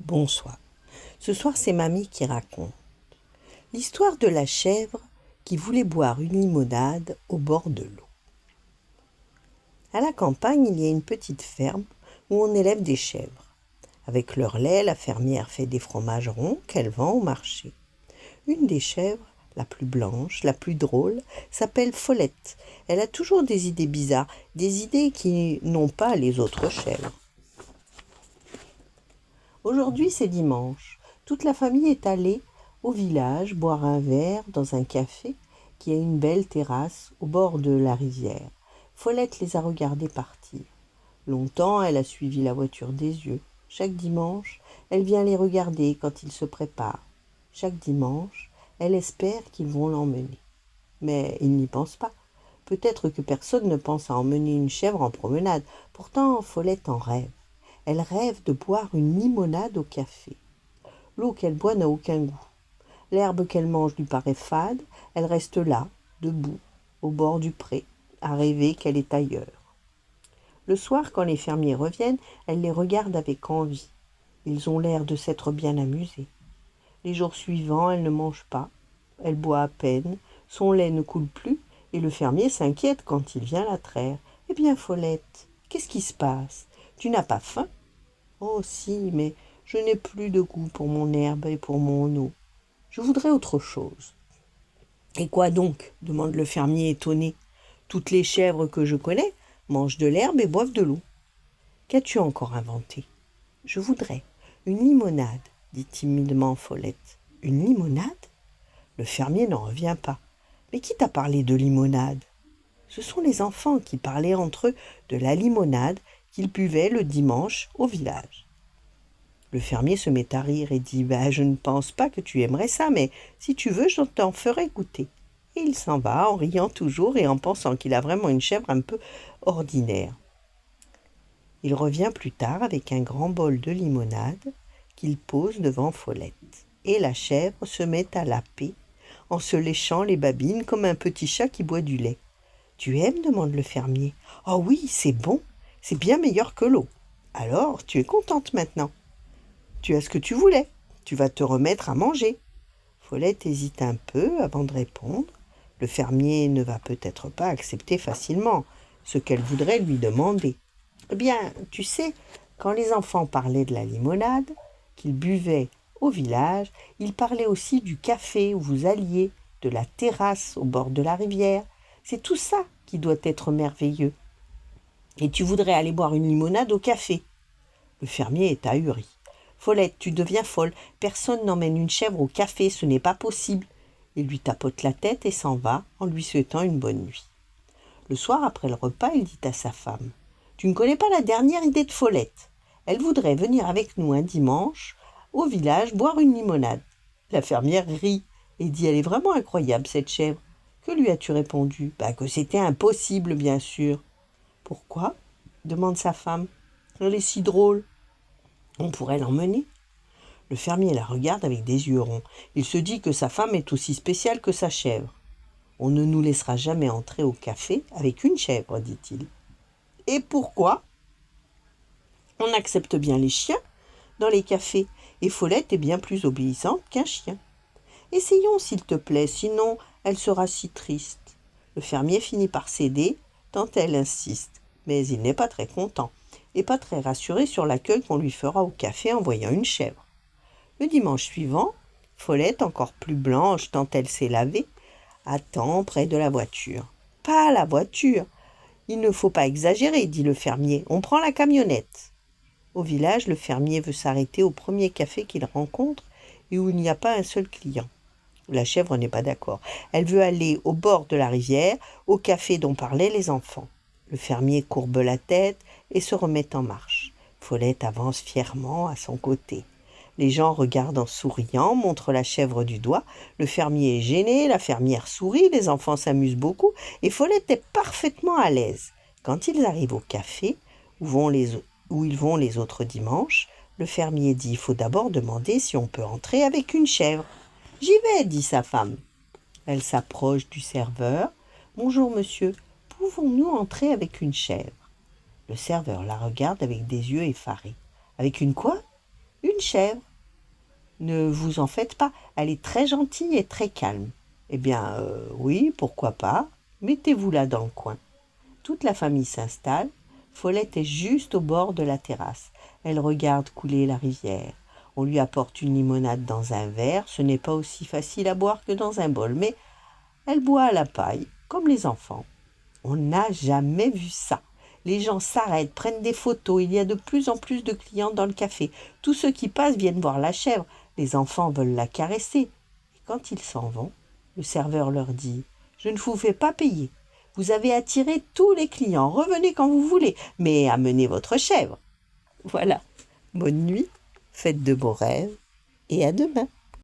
Bonsoir. Ce soir, c'est Mamie qui raconte l'histoire de la chèvre qui voulait boire une limonade au bord de l'eau. À la campagne, il y a une petite ferme où on élève des chèvres. Avec leur lait, la fermière fait des fromages ronds qu'elle vend au marché. Une des chèvres, la plus blanche, la plus drôle, s'appelle Follette. Elle a toujours des idées bizarres, des idées qui n'ont pas les autres chèvres. Aujourd'hui, c'est dimanche. Toute la famille est allée au village boire un verre dans un café qui a une belle terrasse au bord de la rivière. Follette les a regardés partir. Longtemps, elle a suivi la voiture des yeux. Chaque dimanche, elle vient les regarder quand ils se préparent. Chaque dimanche, elle espère qu'ils vont l'emmener. Mais ils n'y pensent pas. Peut-être que personne ne pense à emmener une chèvre en promenade. Pourtant, Follette en rêve. Elle rêve de boire une limonade au café. L'eau qu'elle boit n'a aucun goût. L'herbe qu'elle mange lui paraît fade. Elle reste là, debout, au bord du pré, à rêver qu'elle est ailleurs. Le soir, quand les fermiers reviennent, elle les regarde avec envie. Ils ont l'air de s'être bien amusés. Les jours suivants, elle ne mange pas. Elle boit à peine. Son lait ne coule plus. Et le fermier s'inquiète quand il vient la traire. « Eh bien, Follette, qu'est-ce qui se passe? Tu n'as pas faim ?»« Oh si, mais je n'ai plus de goût pour mon herbe et pour mon eau. Je voudrais autre chose. »« Et quoi donc ?» demande le fermier étonné. « Toutes les chèvres que je connais mangent de l'herbe et boivent de l'eau. Qu'as-tu encore inventé ? » ?»« Je voudrais une limonade, dit timidement Follette. « Une limonade ?» Le fermier n'en revient pas. « Mais qui t'a parlé de limonade ?» Ce sont les enfants qui parlaient entre eux de la limonade qu'ils buvaient le dimanche au village. Le fermier se met à rire et dit « Je ne pense pas que tu aimerais ça, mais si tu veux, je t'en ferai goûter. » Et il s'en va en riant toujours et en pensant qu'il a vraiment une chèvre un peu ordinaire. Il revient plus tard avec un grand bol de limonade qu'il pose devant Follette. Et la chèvre se met à laper en se léchant les babines comme un petit chat qui boit du lait. « Tu aimes ?» demande le fermier. « Oh oui, c'est bon, c'est bien meilleur que l'eau. Alors, tu es contente maintenant. Tu as ce que tu voulais, tu vas te remettre à manger. » Follette hésite un peu avant de répondre. Le fermier ne va peut-être pas accepter facilement ce qu'elle voudrait lui demander. « Eh bien, tu sais, quand les enfants parlaient de la limonade qu'ils buvaient au village, ils parlaient aussi du café où vous alliez, de la terrasse au bord de la rivière. C'est tout ça qui doit être merveilleux. Et tu voudrais aller boire une limonade au café. » Le fermier est ahuri. « Follette, tu deviens folle. Personne n'emmène une chèvre au café, ce n'est pas possible. » Il lui tapote la tête et s'en va en lui souhaitant une bonne nuit. Le soir, après le repas, il dit à sa femme « Tu ne connais pas la dernière idée de Follette. Elle voudrait venir avec nous un dimanche au village boire une limonade. » La fermière rit et dit « Elle est vraiment incroyable, cette chèvre. » « Que lui as-tu répondu ? » Que c'était impossible, bien sûr. « Pourquoi ? » demande sa femme. « Elle est si drôle. On pourrait l'emmener. » Le fermier la regarde avec des yeux ronds. Il se dit que sa femme est aussi spéciale que sa chèvre. « On ne nous laissera jamais entrer au café avec une chèvre, dit-il. »« Et pourquoi ? » ?»« On accepte bien les chiens dans les cafés, et Follette est bien plus obéissante qu'un chien. Essayons, s'il te plaît, sinon elle sera si triste. » Le fermier finit par céder, tant elle insiste, mais il n'est pas très content, et pas très rassuré sur l'accueil qu'on lui fera au café en voyant une chèvre. Le dimanche suivant, Follette, encore plus blanche tant elle s'est lavée, attend près de la voiture. « Pas la voiture. Il ne faut pas exagérer, dit le fermier. On prend la camionnette. » Au village, le fermier veut s'arrêter au premier café qu'il rencontre et où il n'y a pas un seul client. La chèvre n'est pas d'accord. Elle veut aller au bord de la rivière, au café dont parlaient les enfants. Le fermier courbe la tête et se remet en marche. Follette avance fièrement à son côté. Les gens regardent en souriant, montrent la chèvre du doigt. Le fermier est gêné, la fermière sourit, les enfants s'amusent beaucoup et Follette est parfaitement à l'aise. Quand ils arrivent au café, où ils vont les autres dimanches, le fermier dit « Il faut d'abord demander si on peut entrer avec une chèvre. »« J'y vais, » dit sa femme. Elle s'approche du serveur. « Bonjour, monsieur, pouvons-nous entrer avec une chèvre ?» Le serveur la regarde avec des yeux effarés. « Avec une quoi ? » ?»« Une chèvre. Ne vous en faites pas, elle est très gentille et très calme. Eh bien, oui, pourquoi pas. Mettez-vous là dans le coin. Toute la famille s'installe. Follette est juste au bord de la terrasse. Elle regarde couler la rivière. On lui apporte une limonade dans un verre. Ce n'est pas aussi facile à boire que dans un bol, mais elle boit à la paille, comme les enfants. On n'a jamais vu ça. Les gens s'arrêtent, prennent des photos. Il y a de plus en plus de clients dans le café. Tous ceux qui passent viennent voir la chèvre. Les enfants veulent la caresser. Et quand ils s'en vont, le serveur leur dit « Je ne vous fais pas payer. Vous avez attiré tous les clients. Revenez quand vous voulez, mais amenez votre chèvre. » Voilà. Bonne nuit, faites de beaux rêves et à demain.